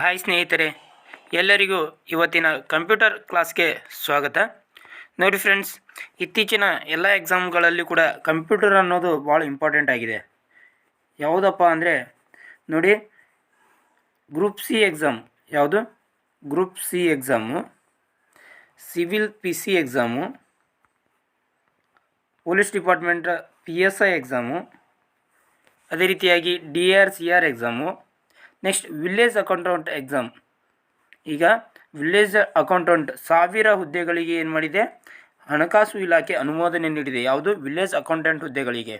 Hi ಸ್ನೇಹಿತರೆ, ಎಲ್ಲರಿಗೂ ಇವತ್ತಿನ ಕಂಪ್ಯೂಟರ್ ಕ್ಲಾಸ್ಗೆ ಸ್ವಾಗತ. ನೋಡಿ ಫ್ರೆಂಡ್ಸ್, ಇತ್ತೀಚಿನ ಎಲ್ಲ ಎಕ್ಸಾಮ್ಗಳಲ್ಲಿ ಕೂಡ ಕಂಪ್ಯೂಟರ್ ಅನ್ನೋದು ಭಾಳ ಇಂಪಾರ್ಟೆಂಟ್ ಆಗಿದೆ. ಯಾವುದಪ್ಪ ಅಂದರೆ ನೋಡಿ, ಗ್ರೂಪ್ ಸಿ ಎಕ್ಸಾಮ್, ಯಾವುದು group C exam, civil PC exam, police department PSI exam, ಅದೇ ರೀತಿಯಾಗಿ DRCR exam, next village accountant exam. ಈಗ ವಿಲೇಜ್ ಅಕೌಂಟೆಂಟ್ 1000 ಹುದ್ದೆಗಳಿಗೆ ಏನು ಮಾಡಿದೆ, ಹಣಕಾಸು ಇಲಾಖೆ ಅನುಮೋದನೆ ನೀಡಿದೆ. ಯಾವುದು ವಿಲೇಜ್ ಅಕೌಂಟೆಂಟ್ ಹುದ್ದೆಗಳಿಗೆ.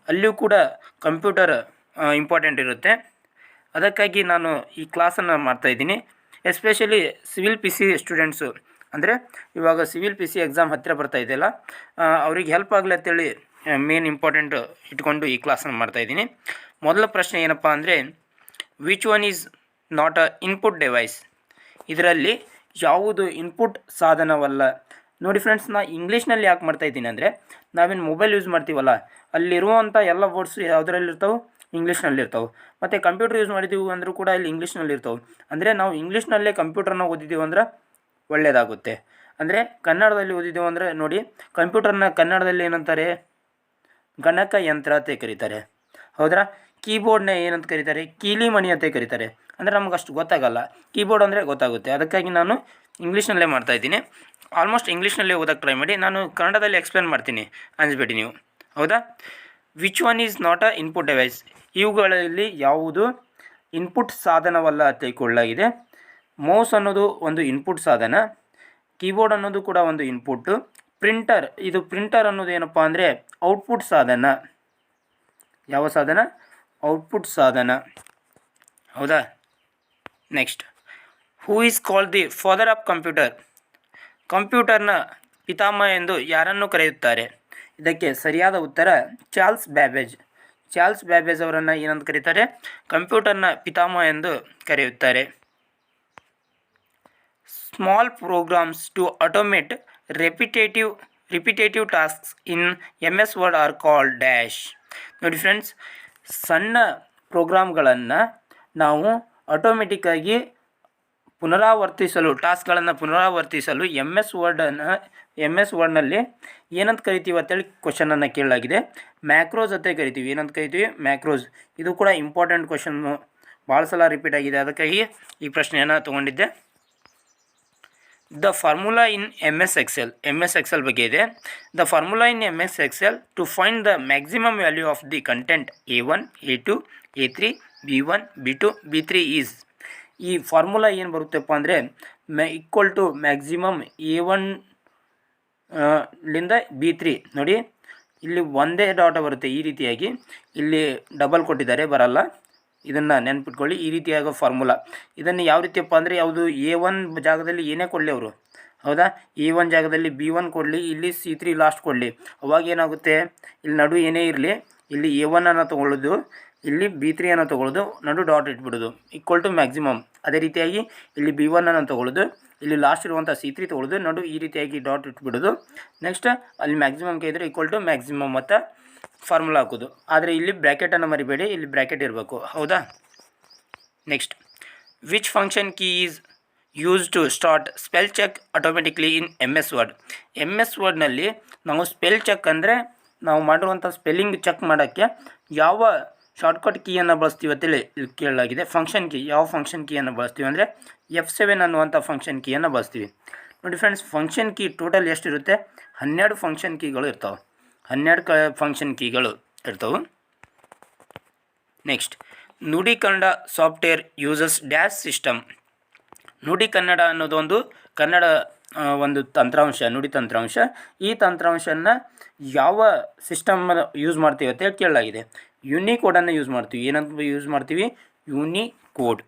ಅಲ್ಲಿಯೂ ಕೂಡ ಕಂಪ್ಯೂಟರ್ ಇಂಪಾರ್ಟೆಂಟ್ ಇರುತ್ತೆ. ಅದಕ್ಕಾಗಿ ನಾನು ಈ ಕ್ಲಾಸನ್ನು ಮಾಡ್ತಾಯಿದ್ದೀನಿ. ಎಸ್ಪೆಷಲಿ ಸಿವಿಲ್ PC ಸ್ಟೂಡೆಂಟ್ಸು, ಅಂದರೆ ಇವಾಗ ಸಿವಿಲ್ PC ಎಕ್ಸಾಮ್ ಹತ್ತಿರ ಬರ್ತಾ ಇದೆಯಲ್ಲ, ಅವ್ರಿಗೆ ಹೆಲ್ಪ್ ಆಗಲಿ ಅಂತೇಳಿ ಮೇನ್ ಇಂಪಾರ್ಟೆಂಟ್ ಇಟ್ಕೊಂಡು ಈ ಕ್ಲಾಸನ್ನು ಮಾಡ್ತಾಯಿದ್ದೀನಿ. ಮೊದಲ ಪ್ರಶ್ನೆ ಏನಪ್ಪ ಅಂದರೆ, which one is not a input device? ಇದರಲ್ಲಿ ಯಾವುದು ಇನ್ಪುಟ್ ಸಾಧನವಲ್ಲ? ನೋಡಿ ಫ್ರೆಂಡ್ಸ್, ನಾನು ಇಂಗ್ಲೀಷ್ನಲ್ಲಿ ಯಾಕೆ ಮಾಡ್ತಾಯಿದ್ದೀನಿ ಅಂದರೆ, ನಾವೇನು ಮೊಬೈಲ್ ಯೂಸ್ ಮಾಡ್ತೀವಲ್ಲ, ಅಲ್ಲಿರುವಂಥ ಎಲ್ಲ ವರ್ಡ್ಸ್ ಯಾವುದರಲ್ಲಿರ್ತಾವೆ, ಇಂಗ್ಲೀಷ್ನಲ್ಲಿರ್ತಾವೆ. ಮತ್ತು ಕಂಪ್ಯೂಟರ್ ಯೂಸ್ ಮಾಡಿದ್ದೀವಿ ಅಂದರೂ ಕೂಡ ಇಲ್ಲಿ ಇಂಗ್ಲೀಷ್ನಲ್ಲಿರ್ತಾವೆ. ಅಂದರೆ ನಾವು ಇಂಗ್ಲೀಷ್ನಲ್ಲೇ ಕಂಪ್ಯೂಟರ್ನ ಓದಿದ್ದೀವಿ ಅಂದ್ರೆ ಒಳ್ಳೆಯದಾಗುತ್ತೆ. ಅಂದರೆ ಕನ್ನಡದಲ್ಲಿ ಓದಿದ್ದೀವಿ ಅಂದರೆ ನೋಡಿ, ಕಂಪ್ಯೂಟರ್ನ ಕನ್ನಡದಲ್ಲಿ ಏನಂತಾರೆ, ಗಣಕ ಯಂತ್ರ ಅಂತ ಕರೀತಾರೆ. ಹೌದ್ರಾ? ಕೀಬೋರ್ಡ್ನ ಏನಂತ ಕರೀತಾರೆ, ಕೀಲಿಮಣಿ ಅಂತ ಕರೀತಾರೆ. ಅಂದರೆ ನಮ್ಗೆ ಅಷ್ಟು ಗೊತ್ತಾಗಲ್ಲ, ಕೀಬೋರ್ಡ್ ಅಂದರೆ ಗೊತ್ತಾಗುತ್ತೆ. ಅದಕ್ಕಾಗಿ ನಾನು ಇಂಗ್ಲೀಷ್ನಲ್ಲೇ ಮಾಡ್ತಾಯಿದ್ದೀನಿ. ಆಲ್ಮೋಸ್ಟ್ ಇಂಗ್ಲೀಷ್ನಲ್ಲೇ ಓದೋಕ್ಕೆ ಟ್ರೈ ಮಾಡಿ, ನಾನು ಕನ್ನಡದಲ್ಲಿ ಎಕ್ಸ್ಪ್ಲೇನ್ ಮಾಡ್ತೀನಿ, ಅಂಜಬೇಡಿ ನೀವು. ಹೌದಾ? Which one is not a input device? ಇವುಗಳಲ್ಲಿ ಯಾವುದು ಇನ್ಪುಟ್ ಸಾಧನವಲ್ಲ ಅಂತ ತಿಳ್ಕೊಳ್ಳಾಗಿದೆ. ಮೌಸ್ ಅನ್ನೋದು ಒಂದು ಇನ್ಪುಟ್ ಸಾಧನ, ಕೀಬೋರ್ಡ್ ಅನ್ನೋದು ಕೂಡ ಒಂದು ಇನ್ಪುಟ್ಟು. ಪ್ರಿಂಟರ್, ಇದು ಪ್ರಿಂಟರ್ ಅನ್ನೋದು ಏನಪ್ಪ ಅಂದರೆ ಔಟ್ಪುಟ್ ಸಾಧನ. ಯಾವ ಸಾಧನ? ಔಟ್ಪುಟ್ ಸಾಧನ. ಹೌದಾ? Next, who is called the father of computer? ಕಂಪ್ಯೂಟರ್ನ ಪಿತಾಮಹ ಎಂದು ಯಾರನ್ನು ಕರೆಯುತ್ತಾರೆ? ಇದಕ್ಕೆ ಸರಿಯಾದ ಉತ್ತರ ಚಾರ್ಲ್ಸ್ ಬ್ಯಾಬೇಜ್. ಚಾರ್ಲ್ಸ್ ಬ್ಯಾಬೇಜ್ ಅವರನ್ನು ಏನಂತ ಕರೀತಾರೆ? ಕಂಪ್ಯೂಟರ್ನ ಪಿತಾಮಹ ಎಂದು ಕರೆಯುತ್ತಾರೆ. Small programs to automate repetitive tasks in MS word are called dash. ನೋಡಿ ಫ್ರೆಂಡ್ಸ್, ಸಣ್ಣ ಪ್ರೋಗ್ರಾಮ್ಗಳನ್ನು ನಾವು ಆಟೋಮೆಟಿಕ್ಕಾಗಿ ಟಾಸ್ಕ್ಗಳನ್ನು ಪುನರಾವರ್ತಿಸಲು MS ವರ್ಡ್ನಲ್ಲಿ ಏನಂತ ಕರಿತೀವಿ ಅಂತೇಳಿ ಕ್ವಶನನ್ನು ಕೇಳಲಾಗಿದೆ. ಮ್ಯಾಕ್ರೋಸ್ ಅಂತ ಕರಿತೀವಿ. ಏನಂತ ಕರಿತೀವಿ? ಮ್ಯಾಕ್ರೋಸ್. ಇದು ಕೂಡ ಇಂಪಾರ್ಟೆಂಟ್ ಕ್ವಶನ್ನು, ಭಾಳ ಸಲ ರಿಪೀಟ್ ಆಗಿದೆ, ಅದಕ್ಕಾಗಿ ಈ ಪ್ರಶ್ನೆಯನ್ನು ತೊಗೊಂಡಿದ್ದೆ. The formula in MS Excel ಬಗ್ಗೆ ಇದೆ. The formula in MS Excel to find the maximum value of the content A1, A2, A3, B1, B2, B3 is. ಈ ಫಾರ್ಮುಲಾ ಏನು ಬರುತ್ತಪ್ಪ ಅಂದರೆ, ಈಕ್ವಲ್ ಟು ಮ್ಯಾಕ್ಸಿಮಮ್ A1 ಲಿಂದ B3. ನೋಡಿ, ಇಲ್ಲಿ ಒಂದೇ ಡಾಟ ಬರುತ್ತೆ ಈ ರೀತಿಯಾಗಿ, ಇಲ್ಲಿ ಡಬಲ್ ಕೊಟ್ಟಿದ್ದಾರೆ, ಬರಲ್ಲ. ಇದನ್ನು ನೆನ್ಪಿಟ್ಕೊಳ್ಳಿ, ಈ ರೀತಿಯಾದ ಫಾರ್ಮುಲಾ. ಇದನ್ನು ಯಾವ ರೀತಿಯಪ್ಪ ಅಂದರೆ, ಯಾವುದು A1 ಜಾಗದಲ್ಲಿ ಏನೇ ಕೊಡಲಿ ಅವರು, ಹೌದಾ, A1 ಜಾಗದಲ್ಲಿ B1 ಕೊಡಲಿ, ಇಲ್ಲಿ C3 ಲಾಸ್ಟ್ ಕೊಡಲಿ, ಅವಾಗ ಏನಾಗುತ್ತೆ, ಇಲ್ಲಿ ನಡು ಏನೇ ಇರಲಿ, ಇಲ್ಲಿ A1 ಅನ್ನು ತೊಗೊಳ್ಳೋದು, ಇಲ್ಲಿ B3 ಅನ್ನು ತೊಗೊಳ್ಳೋದು, ನಡು ಡಾಟ್ ಇಟ್ಬಿಡೋದು, ಈಕ್ವಲ್ ಟು ಮ್ಯಾಕ್ಸಿಮಮ್. ಅದೇ ರೀತಿಯಾಗಿ ಇಲ್ಲಿ B1 ಅನ್ನು ತೊಗೊಳ್ಳೋದು, ಇಲ್ಲಿ ಲಾಸ್ಟ್ ಇರುವಂಥ C3 ತೊಗೊಳ್ಳೋದು, ನಡು ಈ ರೀತಿಯಾಗಿ ಡಾಟ್ ಇಟ್ಬಿಡೋದು. ನೆಕ್ಸ್ಟ್ ಅಲ್ಲಿ ಮ್ಯಾಕ್ಸಿಮಮ್ ಇದ್ದರೆ ಈಕ್ವಲ್ ಟು ಮ್ಯಾಕ್ಸಿಮಮ್ ಮತ್ತು ಫಾರ್ಮುಲಾ ಹಾಕೋದು. ಆದರೆ ಇಲ್ಲಿ ಬ್ರ್ಯಾಕೆಟನ್ನು ಮರಿಬೇಡಿ, ಇಲ್ಲಿ ಬ್ರ್ಯಾಕೆಟ್ ಇರಬೇಕು. ಹೌದಾ? Next, which function key is use to start spell check automatically in MS word? MS ವರ್ಡ್ನಲ್ಲಿ ನಾವು ಸ್ಪೆಲ್ ಚೆಕ್ ಅಂದರೆ ನಾವು ಮಾಡಿರುವಂಥ ಸ್ಪೆಲ್ಲಿಂಗ್ ಚೆಕ್ ಮಾಡೋಕ್ಕೆ ಯಾವ ಶಾರ್ಟ್ಕಟ್ ಕೀಯನ್ನು ಬಳಸ್ತೀವಿ ಅಂತೇಳಿ ಇಲ್ಲಿ ಕೇಳಲಾಗಿದೆ. ಫಂಕ್ಷನ್ ಕೀ, ಯಾವ ಫಂಕ್ಷನ್ ಕೀಯನ್ನು ಬಳಸ್ತೀವಿ ಅಂದರೆ F7 ಅನ್ನುವಂಥ ಫಂಕ್ಷನ್ ಕೀಯನ್ನು ಬಳಸ್ತೀವಿ. ನೋಡಿ ಫ್ರೆಂಡ್ಸ್, ಫಂಕ್ಷನ್ ಕೀ ಟೋಟಲ್ ಎಷ್ಟಿರುತ್ತೆ? 12 ಫಂಕ್ಷನ್ ಕೀಗಳು ಇರ್ತಾವೆ. 12 ಫಂಕ್ಷನ್ ಕೀಗಳು ಇರ್ತವೆ. ನೆಕ್ಸ್ಟ್, ನುಡಿ Kannada software uses dash system. ನುಡಿ ಕನ್ನಡ ಅನ್ನೋದು ಒಂದು ತಂತ್ರಾಂಶ, ನುಡಿ ತಂತ್ರಾಂಶ. ಈ ತಂತ್ರಾಂಶನ ಯಾವ ಸಿಸ್ಟಮ್ ಯೂಸ್ ಮಾಡ್ತೀವಿ ಅಂತೇಳಿ ಕೇಳಲಾಗಿದೆ. ಯೂನಿಕೋಡನ್ನು ಯೂಸ್ ಮಾಡ್ತೀವಿ. ಏನಂತ ಯೂಸ್ ಮಾಡ್ತೀವಿ? Unicode.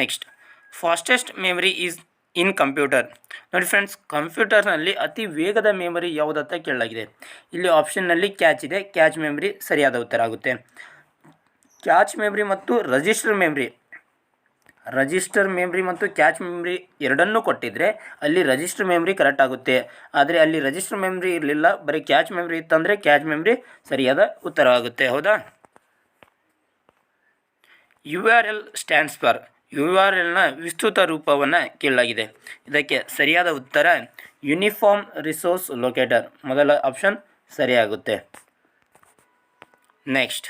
Next, fastest memory is in computer. ನೋಡಿ ಫ್ರೆಂಡ್ಸ್, ಕಂಪ್ಯೂಟರ್ನಲ್ಲಿ ಅತಿ ವೇಗದ ಮೆಮರಿ ಯಾವುದಂತ ಕೇಳಲಾಗಿದೆ. ಇಲ್ಲಿ ಆಪ್ಷನ್ನಲ್ಲಿ ಕ್ಯಾಚ್ ಇದೆ, ಕ್ಯಾಚ್ ಮೆಮರಿ ಸರಿಯಾದ ಉತ್ತರ ಆಗುತ್ತೆ. ಕ್ಯಾಚ್ ಮೆಮರಿ ಮತ್ತು ರಿಜಿಸ್ಟರ್ ಮೆಮರಿ ಮತ್ತು ಕ್ಯಾಚ್ ಮೆಮರಿ ಎರಡನ್ನೂ ಕೊಟ್ಟಿದ್ದರೆ ಅಲ್ಲಿ ರಿಜಿಸ್ಟರ್ ಮೆಮರಿ ಕರೆಕ್ಟ್ ಆಗುತ್ತೆ. ಆದರೆ ಅಲ್ಲಿ ರಿಜಿಸ್ಟರ್ ಮೆಮರಿ ಇರಲಿಲ್ಲ, ಬರೀ ಕ್ಯಾಚ್ ಮೆಮರಿ ಇತ್ತಂದರೆ ಕ್ಯಾಚ್ ಮೆಮರಿ ಸರಿಯಾದ ಉತ್ತರ ಆಗುತ್ತೆ. ಹೌದಾ? URL ಸ್ಟ್ಯಾಂಡ್ಸ್ ಫಾರ್ URLನ ವಿಸ್ತೃತ ರೂಪವನ್ನು ಕೇಳಲಾಗಿದೆ. ಇದಕ್ಕೆ ಸರಿಯಾದ ಉತ್ತರ ಯೂನಿಫಾರ್ಮ್ ರಿಸೋರ್ಸ್ ಲೊಕೇಟರ್. ಮೊದಲ ಆಪ್ಷನ್ ಸರಿಯಾಗುತ್ತೆ. Next,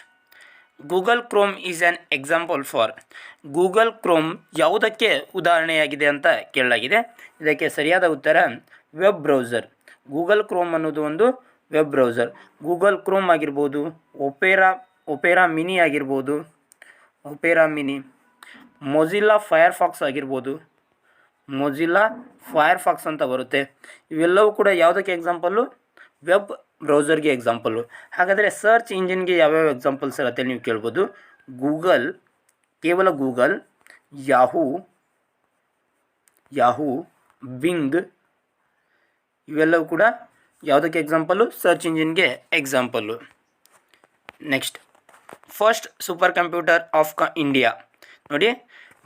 Google Chrome is an example for. Google Chrome ಯಾವುದಕ್ಕೆ ಉದಾಹರಣೆಯಾಗಿದೆ ಅಂತ ಕೇಳಲಾಗಿದೆ. ಇದಕ್ಕೆ ಸರಿಯಾದ ಉತ್ತರ ವೆಬ್ ಬ್ರೌಸರ್. ಗೂಗಲ್ ಕ್ರೋಮ್ ಅನ್ನೋದು ಒಂದು ವೆಬ್ ಬ್ರೌಸರ್. ಗೂಗಲ್ ಕ್ರೋಮ್ ಆಗಿರ್ಬೋದು, ಒಪೇರಾ ಮಿನಿ ಆಗಿರ್ಬೋದು, ಒಪೇರಾ ಮಿನಿ, ಮೊಜಿಲ್ಲಾ ಫೈರ್ಫಾಕ್ಸ್ ಆಗಿರ್ಬೋದು, ಮೊಜಿಲ್ಲಾ ಫೈರ್ಫಾಕ್ಸ್ ಅಂತ ಬರುತ್ತೆ. ಇವೆಲ್ಲವೂ ಕೂಡ ಯಾವುದಕ್ಕೆ ಎಕ್ಸಾಂಪಲ್ಲು? ವೆಬ್ ಬ್ರೌಸರ್ಗೆ ಎಕ್ಸಾಂಪಲ್ಲು. ಹಾಗಾದರೆ ಸರ್ಚ್ ಇಂಜಿನ್ಗೆ ಯಾವ್ಯಾವ ಎಕ್ಸಾಂಪಲ್ಸ್ ಇರುತ್ತೆ ನೀವು ಕೇಳ್ಬೋದು. ಗೂಗಲ್, ಕೇವಲ ಗೂಗಲ್, ಯಾಹೂ, ಬಿಂಗ್, ಇವೆಲ್ಲವೂ ಕೂಡ ಯಾವುದಕ್ಕೆ ಎಕ್ಸಾಂಪಲ್ಲು? ಸರ್ಚ್ ಇಂಜಿನ್ಗೆ example. Next, first super computer of India. ನೋಡಿ,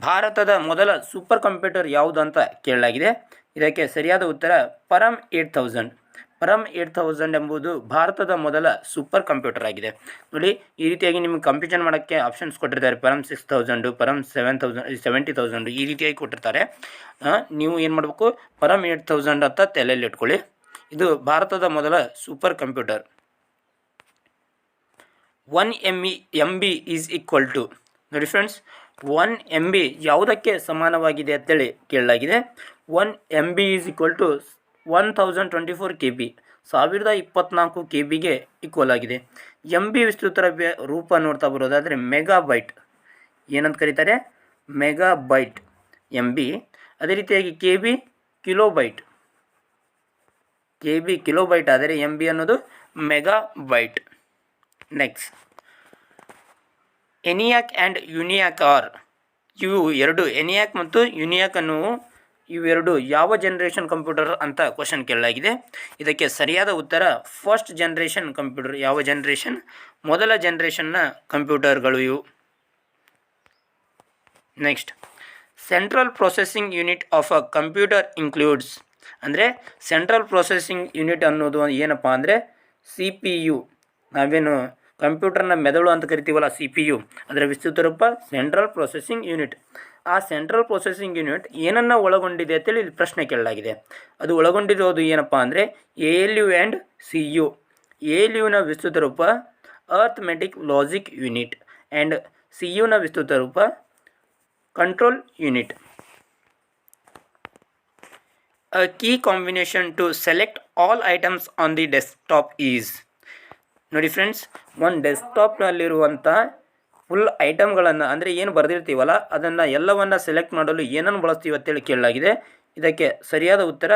ಭಾರತದ ಮೊದಲ ಸೂಪರ್ ಕಂಪ್ಯೂಟರ್ ಯಾವುದು ಅಂತ ಕೇಳಲಾಗಿದೆ. ಇದಕ್ಕೆ ಸರಿಯಾದ ಉತ್ತರ ಪರಮ್ 8000. ಪರಮ್ 8000 ಎಂಬುದು ಭಾರತದ ಮೊದಲ ಸೂಪರ್ ಕಂಪ್ಯೂಟರ್ ಆಗಿದೆ. ನೋಡಿ, ಈ ರೀತಿಯಾಗಿ ನಿಮಗೆ ಕಂಪ್ಯೂಷನ್ ಮಾಡೋಕ್ಕೆ ಆಪ್ಷನ್ಸ್ ಕೊಟ್ಟಿರ್ತಾರೆ. ಪರಮ್ 6000, ಪರಮ್ 70,000 ಈ ರೀತಿಯಾಗಿ ಕೊಟ್ಟಿರ್ತಾರೆ. ನೀವು ಏನು ಮಾಡಬೇಕು? ಪರಮ್ 8000 ಅಂತ ತಲೆಯಲ್ಲಿ ಇಟ್ಕೊಳ್ಳಿ. ಇದು ಭಾರತದ ಮೊದಲ super computer. 1 MB is equal to. ನೋಡಿ ಫ್ರೆಂಡ್ಸ್, 1 MB ಯಾವುದಕ್ಕೆ ಸಮಾನವಾಗಿದೆ ಅಂತೇಳಿ ಕೇಳಲಾಗಿದೆ. 1 MB is equal to 1024 KB, 1024 KBಗೆ ಈಕ್ವಲ್ ಆಗಿದೆ. MB ವಿಸ್ತೃತ ರೂಪ ನೋಡ್ತಾ ಬರೋದಾದರೆ ಮೆಗಾಬೈಟ್. ಏನಂತ ಕರೀತಾರೆ? Megabyte MB. ಅದೇ ರೀತಿಯಾಗಿ KB ಕಿಲೋಬೈಟ್. KB ಕಿಲೋಬೈಟ್ ಆದರೆ MB ಅನ್ನೋದು megabyte. Next, ENIAC and UNIVAC or. ಇವು ಎರಡು, ಎನಿಯಾಕ್ ಮತ್ತು ಯುನಿಯಾಕ್ ಅನ್ನುವು ಇವೆರಡು ಯಾವ ಜನ್ರೇಷನ್ ಕಂಪ್ಯೂಟರ್ ಅಂತ ಕ್ವಶನ್ ಕೇಳಲಾಗಿದೆ. ಇದಕ್ಕೆ ಸರಿಯಾದ ಉತ್ತರ ಫಸ್ಟ್ ಜನ್ರೇಷನ್ ಕಂಪ್ಯೂಟರ್. ಯಾವ ಜನ್ರೇಷನ್? ಮೊದಲ ಜನ್ರೇಷನ್ನ ಕಂಪ್ಯೂಟರ್ಗಳು ಇವು. Next, central processing unit of a computer includes. ಅಂದರೆ ಸೆಂಟ್ರಲ್ ಪ್ರೊಸೆಸಿಂಗ್ ಯೂನಿಟ್ ಅನ್ನೋದು ಏನಪ್ಪ ಅಂದರೆ CPU. ನಾವೇನು ಕಂಪ್ಯೂಟರ್ನ ಮೆದುಳು ಅಂತ ಕರಿತೀವಲ್ಲ, CPU, ಅದರ ವಿಸ್ತೃತ ರೂಪ ಸೆಂಟ್ರಲ್ ಪ್ರೊಸೆಸಿಂಗ್ ಯೂನಿಟ್. ಆ ಸೆಂಟ್ರಲ್ ಪ್ರೊಸೆಸಿಂಗ್ ಯೂನಿಟ್ ಏನನ್ನು ಒಳಗೊಂಡಿದೆ ಅಂತೇಳಿ ಇಲ್ಲಿ ಪ್ರಶ್ನೆ ಕೇಳಲಾಗಿದೆ. ಅದು ಒಳಗೊಂಡಿರೋದು ಏನಪ್ಪ ಅಂದರೆ ALU ಆ್ಯಂಡ್ CU. ALUನ ವಿಸ್ತೃತ ರೂಪ ಅರ್ಥಮೆಟಿಕ್ ಲಾಜಿಕ್ ಯೂನಿಟ್ ಆ್ಯಂಡ್ CUನ ವಿಸ್ತೃತ ರೂಪ control unit. A key combination to select all items on the desktop is. ನೋಡಿ ಫ್ರೆಂಡ್ಸ್, ಒಂದು ಡೆಸ್ಕ್ಟಾಪ್ನಲ್ಲಿರುವಂಥ ಫುಲ್ ಐಟಮ್ಗಳನ್ನು, ಅಂದರೆ ಏನು ಬರೆದಿರ್ತೀವಲ್ಲ ಅದನ್ನು ಎಲ್ಲವನ್ನು ಸೆಲೆಕ್ಟ್ ಮಾಡಲು ಏನನ್ನು ಬಳಸ್ತೀವಿ ಅಂತೇಳಿ ಕೇಳಲಾಗಿದೆ. ಇದಕ್ಕೆ ಸರಿಯಾದ ಉತ್ತರ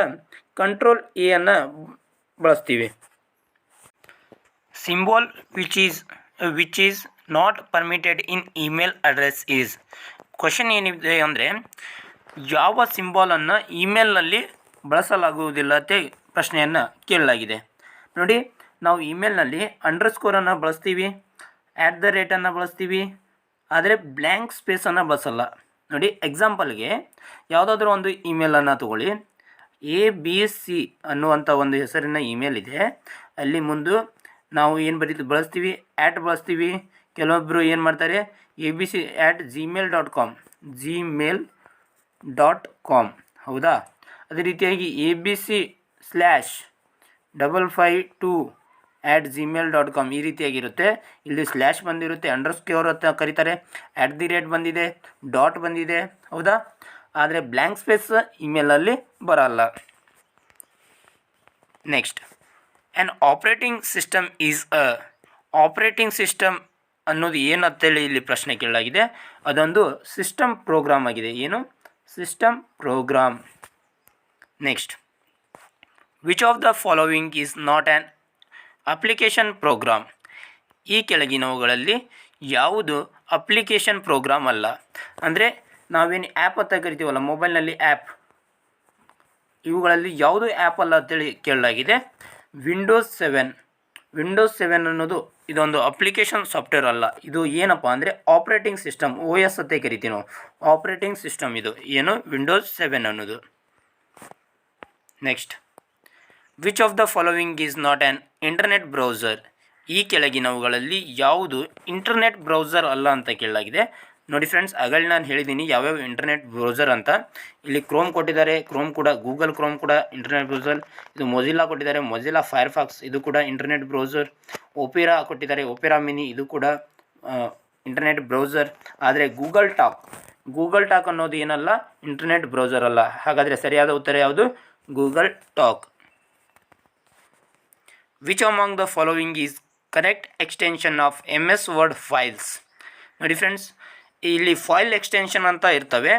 ಕಂಟ್ರೋಲ್ A ಅನ್ನು ಬಳಸ್ತೀವಿ. Symbol which is not permitted in email address is. Question ಏನಿದೆ ಅಂದರೆ ಯಾವ ಸಿಂಬಾಲನ್ನು ಇಮೇಲ್ನಲ್ಲಿ ಬಳಸಲಾಗುವುದಿಲ್ಲ ಅಂತ ಪ್ರಶ್ನೆಯನ್ನು ಕೇಳಲಾಗಿದೆ. ನೋಡಿ, ನಾವು ಇಮೇಲ್ನಲ್ಲಿ ಅಂಡರ್ಸ್ಕೋರನ್ನು ಬಳಸ್ತೀವಿ, @ ಬಳಸ್ತೀವಿ, ಆದರೆ ಬ್ಲ್ಯಾಂಕ್ ಸ್ಪೇಸನ್ನು ಬಳಸಲ್ಲ. ನೋಡಿ, ಎಕ್ಸಾಂಪಲ್ಗೆ ಯಾವುದಾದ್ರೂ ಒಂದು ಇಮೇಲನ್ನು ತಗೊಳ್ಳಿ. ABC ಅನ್ನುವಂಥ ಒಂದು ಹೆಸರಿನ ಇಮೇಲ್ ಇದೆ. ಅಲ್ಲಿ ಮುಂದೆ ನಾವು ಏನು ಬಳಸ್ತೀವಿ? ಬಳಸ್ತೀವಿ. ಕೆಲವೊಬ್ಬರು ಏನು ಮಾಡ್ತಾರೆ? abc@gmail.com gmail.com. ಹೌದಾ? ಅದೇ ರೀತಿಯಾಗಿ abc/552@gmail.com ಈ ರೀತಿಯಾಗಿರುತ್ತೆ. ಇಲ್ಲಿ ಸ್ಲ್ಯಾಶ್ ಬಂದಿರುತ್ತೆ, ಅಂಡರ್ಸ್ಕೋರ್ ಅಂತ ಕರೀತಾರೆ, @ ಬಂದಿದೆ, ಡಾಟ್ ಬಂದಿದೆ. ಹೌದಾ? ಆದರೆ ಬ್ಲ್ಯಾಂಕ್ ಸ್ಪೇಸ್ ಇಮೇಲಲ್ಲಿ ಬರಲ್ಲ. Next, an operating system is operating system ಅನ್ನೋದು ಏನು ಅಂತೇಳಿ ಇಲ್ಲಿ ಪ್ರಶ್ನೆ ಕೇಳಲಾಗಿದೆ. ಅದೊಂದು ಸಿಸ್ಟಮ್ ಪ್ರೋಗ್ರಾಮ್ ಆಗಿದೆ. ಏನು? System program. Next, which of the following is not an application program. ಈ ಕೆಳಗಿನವುಗಳಲ್ಲಿ ಯಾವುದು ಅಪ್ಲಿಕೇಶನ್ ಪ್ರೋಗ್ರಾಮ್ ಅಲ್ಲ? ಅಂದರೆ ನಾವೇನು ಆ್ಯಪ್ ಅಂತ ಕರಿತೀವಲ್ಲ, ಮೊಬೈಲ್ನಲ್ಲಿ ಆ್ಯಪ್, ಇವುಗಳಲ್ಲಿ ಯಾವುದು ಆ್ಯಪ್ ಅಲ್ಲ ಅಂತೇಳಿ ಕೇಳಲಾಗಿದೆ. ವಿಂಡೋಸ್ 7 ಅನ್ನೋದು ಇದೊಂದು ಅಪ್ಲಿಕೇಶನ್ ಸಾಫ್ಟ್ವೇರ್ ಅಲ್ಲ. ಇದು ಏನಪ್ಪ ಅಂದರೆ ಆಪ್ರೇಟಿಂಗ್ ಸಿಸ್ಟಮ್, OS ಅಂತ ಕರಿತೀವಿ ನಾವು. ಆಪ್ರೇಟಿಂಗ್ ಸಿಸ್ಟಮ್ ಇದು ಏನು? ವಿಂಡೋಸ್ 7 ಅನ್ನೋದು. Next, which of the following is not an internet browser. ಈ ಕೆಳಗಿನವುಗಳಲ್ಲಿ ಯಾವುದು ಇಂಟರ್ನೆಟ್ ಬ್ರೌಸರ್ ಅಲ್ಲ ಅಂತ ಕೇಳಲಾಗಿದೆ. ನೋಡಿ ಫ್ರೆಂಡ್ಸ್, ಆಗಲೇ ನಾನು ಹೇಳಿದ್ದೀನಿ ಯಾವ್ಯಾವ ಇಂಟರ್ನೆಟ್ ಬ್ರೌಸರ್ ಅಂತ. ಇಲ್ಲಿ ಕ್ರೋಮ್ ಕೊಟ್ಟಿದ್ದಾರೆ, ಕ್ರೋಮ್ ಕೂಡ ಗೂಗಲ್ ಕ್ರೋಮ್ ಕೂಡ ಇಂಟರ್ನೆಟ್ ಬ್ರೌಸರ್. ಇದು ಮೊಜಿಲ್ಲಾ ಕೊಟ್ಟಿದ್ದಾರೆ, ಮೊಜಿಲ್ಲಾ ಫೈರ್ಫಾಕ್ಸ್ ಇದು ಕೂಡ ಇಂಟರ್ನೆಟ್ ಬ್ರೌಸರ್. ಒಪೆರಾ ಕೊಟ್ಟಿದ್ದಾರೆ, ಒಪೆರಾ ಮಿನಿ ಇದು ಕೂಡ ಇಂಟರ್ನೆಟ್ ಬ್ರೌಸರ್. ಆದರೆ ಗೂಗಲ್ ಟಾಕ್ ಅನ್ನೋದು ಏನಲ್ಲ, ಇಂಟರ್ನೆಟ್ ಬ್ರೌಸರ್ ಅಲ್ಲ. ಹಾಗಾದರೆ ಸರಿಯಾದ ಉತ್ತರ ಯಾವುದು? Google talk. Which among the following is correct extension of MS word files? ನೋಡಿ ಫ್ರೆಂಡ್ಸ್, ಇಲ್ಲಿ ಫೈಲ್ ಎಕ್ಸ್ಟೆನ್ಷನ್ ಅಂತ ಇರ್ತವೆ.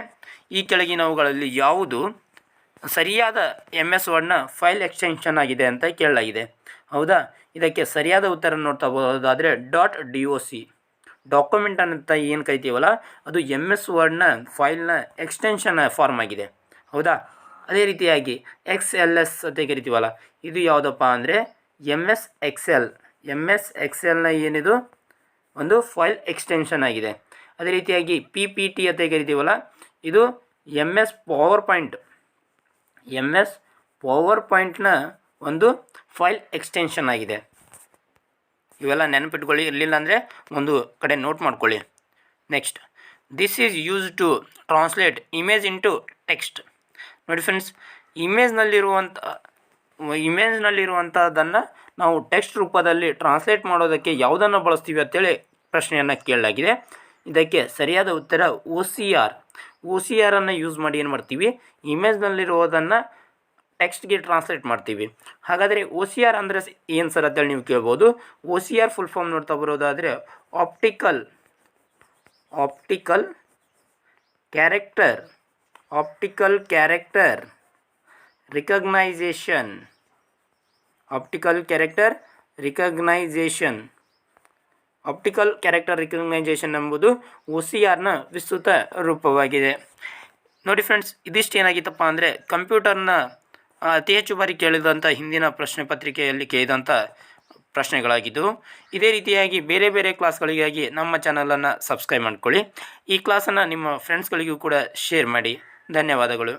ಈ ಕೆಳಗಿನವುಗಳಲ್ಲಿ ಯಾವುದು ಸರಿಯಾದ MS ವರ್ಡ್ನ ಫೈಲ್ ಎಕ್ಸ್ಟೆನ್ಷನ್ ಆಗಿದೆ ಅಂತ ಕೇಳಲಾಗಿದೆ. ಹೌದಾ? ಇದಕ್ಕೆ ಸರಿಯಾದ ಉತ್ತರ ನೋಡ್ತಾ ಹೋಗೋದಾದರೆ .doc ಡಾಕ್ಯುಮೆಂಟ್ ಅಂತ ಏನು ಕರಿತೀವಲ್ಲ, ಅದು MS ವರ್ಡ್ನ ಫೈಲ್ನ ಎಕ್ಸ್ಟೆನ್ಷನ್ ಫಾರ್ಮ್ ಆಗಿದೆ. ಹೌದಾ? ಅದೇ ರೀತಿಯಾಗಿ XLS ಅಂತ ಕರಿತೀವಲ್ಲ, ಇದು ಯಾವುದಪ್ಪ ಅಂದರೆ MS ಎಕ್ಸೆಲ್ನ ಏನಿದು ಒಂದು ಫೈಲ್ ಎಕ್ಸ್ಟೆನ್ಷನ್ ಆಗಿದೆ. ಅದೇ ರೀತಿಯಾಗಿ PPT ಅಂತ ಕರಿತೀವಲ್ಲ, ಇದು MS ಪವರ್ ಪಾಯಿಂಟ್ನ ಒಂದು ಫೈಲ್ ಎಕ್ಸ್ಟೆನ್ಷನ್ ಆಗಿದೆ. ಇವೆಲ್ಲ ನೆನಪಿಟ್ಕೊಳ್ಳಿ, ಇರಲಿಲ್ಲ ಅಂದರೆ ಒಂದು ಕಡೆ ನೋಟ್ ಮಾಡ್ಕೊಳ್ಳಿ. Next, this is use to translate image into text. ನೋಡಿ ಫ್ರೆಂಡ್ಸ್, ಇಮೇಜ್ನಲ್ಲಿರುವಂಥದ್ದನ್ನು ನಾವು ಟೆಕ್ಸ್ಟ್ ರೂಪದಲ್ಲಿ ಟ್ರಾನ್ಸ್ಲೇಟ್ ಮಾಡೋದಕ್ಕೆ ಯಾವುದನ್ನು ಬಳಸ್ತೀವಿ ಅಂತೇಳಿ ಪ್ರಶ್ನೆಯನ್ನು ಕೇಳಲಾಗಿದೆ. ಇದಕ್ಕೆ ಸರಿಯಾದ ಉತ್ತರ OCR ಅನ್ನು ಯೂಸ್ ಮಾಡಿ ಏನು ಮಾಡ್ತೀವಿ, ಇಮೇಜ್ನಲ್ಲಿರುವುದನ್ನು ಟೆಕ್ಸ್ಟ್ಗೆ ಟ್ರಾನ್ಸ್ಲೇಟ್ ಮಾಡ್ತೀವಿ. ಹಾಗಾದರೆ OCR ಅಂದರೆ ಏನು ಸರ್ ಅಂತೇಳಿ ನೀವು ಕೇಳ್ಬೋದು. OCR ಫುಲ್ ಫಾರ್ಮ್ ನೋಡ್ತಾ ಬರೋದಾದರೆ ಆಪ್ಟಿಕಲ್ ಕ್ಯಾರೆಕ್ಟರ್ ರಿಕಗ್ನೈಸೇಷನ್. ಆಪ್ಟಿಕಲ್ ಕ್ಯಾರೆಕ್ಟರ್ ರಿಕಗ್ನೈಸೇಷನ್ ಎಂಬುದು OCRನ ವಿಸ್ತೃತ ರೂಪವಾಗಿದೆ. ನೋಡಿ ಫ್ರೆಂಡ್ಸ್, ಇದಿಷ್ಟು ಏನಾಗಿತ್ತಪ್ಪ ಅಂದರೆ ಕಂಪ್ಯೂಟರ್ನ ಅತಿ ಹೆಚ್ಚು ಬಾರಿ ಕೇಳಿದಂಥ ಹಿಂದಿನ ಪ್ರಶ್ನೆ ಪತ್ರಿಕೆಯಲ್ಲಿ ಕೇಳಿದಂಥ ಪ್ರಶ್ನೆಗಳಾಗಿದ್ದವು. ಇದೇ ರೀತಿಯಾಗಿ ಬೇರೆ ಬೇರೆ ಕ್ಲಾಸ್ಗಳಿಗಾಗಿ ನಮ್ಮ ಚಾನಲನ್ನು ಸಬ್ಸ್ಕ್ರೈಬ್ ಮಾಡ್ಕೊಳ್ಳಿ. ಈ ಕ್ಲಾಸನ್ನು ನಿಮ್ಮ ಫ್ರೆಂಡ್ಸ್ಗಳಿಗೂ ಕೂಡ ಶೇರ್ ಮಾಡಿ. ಧನ್ಯವಾದಗಳು.